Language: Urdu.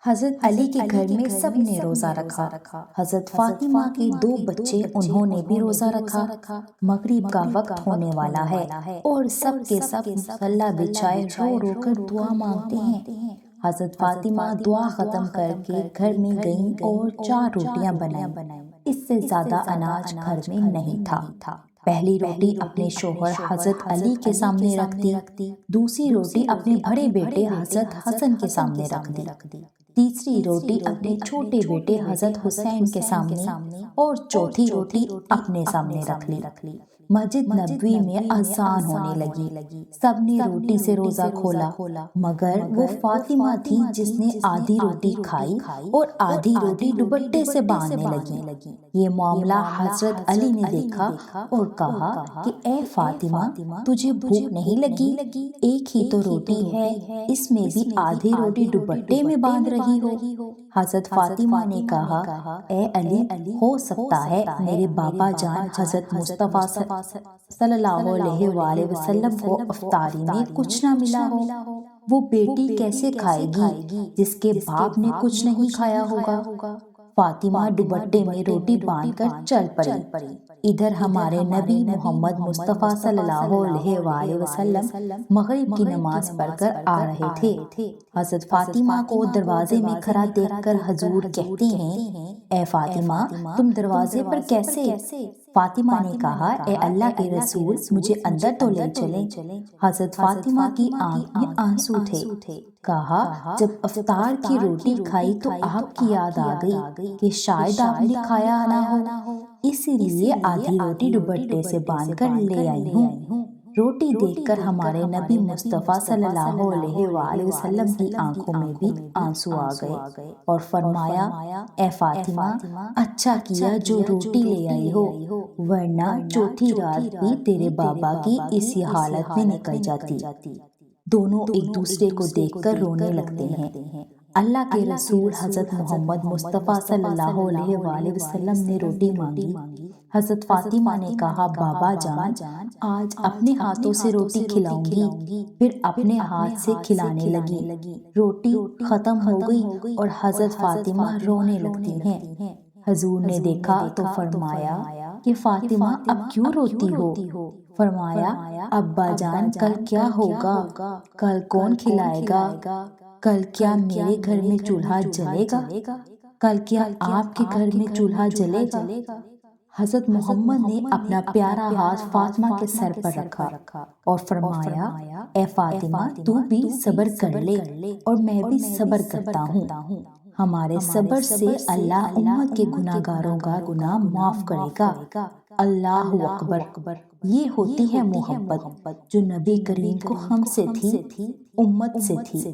حضرت علی کے گھر میں سب نے روزہ رکھا۔ حضرت فاطمہ کے 2 بچے انہوں نے بھی روزہ رکھا۔ مغرب کا وقت ہونے والا ہے اور سب کے سب مصلی بچھائے رو رو کر دعا مانگتے ہیں۔ حضرت فاطمہ دعا ختم کر کے گھر میں گئیں اور 4 روٹیاں بنائیں۔ اس سے زیادہ اناج گھر میں نہیں تھا۔ پہلی روٹی اپنے شوہر حضرت علی کے سامنے رکھ دی، دوسری روٹی اپنے بڑے بیٹے حضرت حسن کے سامنے رکھ دی، تیسری روٹی اپنے چھوٹے بیٹے حضرت حسین کے سامنے اور چوتھی روٹی اپنے سامنے رکھ لی۔ مسجد نبوی میں اذان ہونے لگی، سب نے روٹی سے روزہ کھولا، مگر وہ فاطمہ تھی جس نے آدھی روٹی کھائی اور آدھی روٹی دوپٹے سے باندھنے لگی۔ یہ معاملہ حضرت علی نے دیکھا اور کہا کہ اے فاطمہ، تجھے بھوک نہیں لگی؟ ایک ہی تو روٹی ہے، اس میں بھی آدھی روٹی دوپٹے میں باندھ رہی ہو۔ حضرت فاطمہ نے کہا، اے علی، ہو سکتا ہے میرے بابا جان حضرت مصطفیٰ صلی اللہ علیہ وآلہ وسلم کو افطاری میں کچھ نہ ملا ہو۔ وہ بیٹی کیسے کھائے گی جس کے باپ نے کچھ نہیں کھایا ہوگا؟ فاطمہ دوپٹے میں روٹی باندھ کر چل پڑی۔ ادھر ہمارے نبی محمد مصطفیٰ صلی اللہ علیہ وآلہ وسلم مغرب کی نماز پڑھ کر آ رہے تھے۔ حضرت فاطمہ کو دروازے میں کھڑا دیکھ کر حضور کہتے ہیں، اے فاطمہ، تم دروازے پر کیسے؟ فاطمہ نے کہا، اے اللہ کے رسول، مجھے اندر تو لے چلیں۔ حضرت فاطمہ کی آنکھ میں آنسو تھے۔ کہا، جب افطار کی روٹی کھائی تو آپ کی یاد آ گئی کہ شاید آپ نے کھایا نہ ہو، اسی لیے آدھی روٹی دوپٹے سے باندھ کر لے آئی ہوں۔ روٹی دیکھ کر ہمارے نبی مصطفیٰ صلی اللہ علیہ وآلہ وسلم کی آنکھوں میں بھی آنسو آ گئے اور فرمایا، اے فاطمہ، اچھا کیا جو روٹی لے آئی ہو، ورنہ چوتھی رات بھی تیرے بابا کی اسی حالت میں نکل جاتی۔ دونوں ایک دوسرے کو دیکھ کر رونے لگتے ہیں۔ اللہ کے رسول حضرت محمد مصطفیٰ صلی اللہ علیہ وآلہ وسلم نے روٹی مانگی۔ حضرت فاطمہ نے کہا، بابا جان، آج اپنے ہاتھوں سے روٹی کھلاؤں گی۔ پھر اپنے ہاتھ سے کھلانے لگی، روٹی ختم ہو گئی اور حضرت فاطمہ رونے لگتی ہیں۔ حضور نے دیکھا تو فرمایا کہ فاطمہ اب کیوں روتی ہو؟ فرمایا، ابا جان، کل کیا ہوگا؟ کل کون کھلائے گا؟ کل کیا میرے گھر میں چولہا جلے گا؟ کل کیا آپ کے گھر میں چولہا جلے گا؟ حضرت محمد نے اپنا پیارا ہاتھ فاطمہ کے سر پر رکھا اور فرمایا، اے فاطمہ، تو بھی صبر کر لے اور میں بھی صبر کرتا ہوں۔ ہمارے صبر سے اللہ امت کے گناہ گاروں کا گناہ معاف کرے گا۔ اللہ اکبر۔ یہ ہوتی ہے محبت جو نبی کریم کو ہم سے تھی، امت سے تھی۔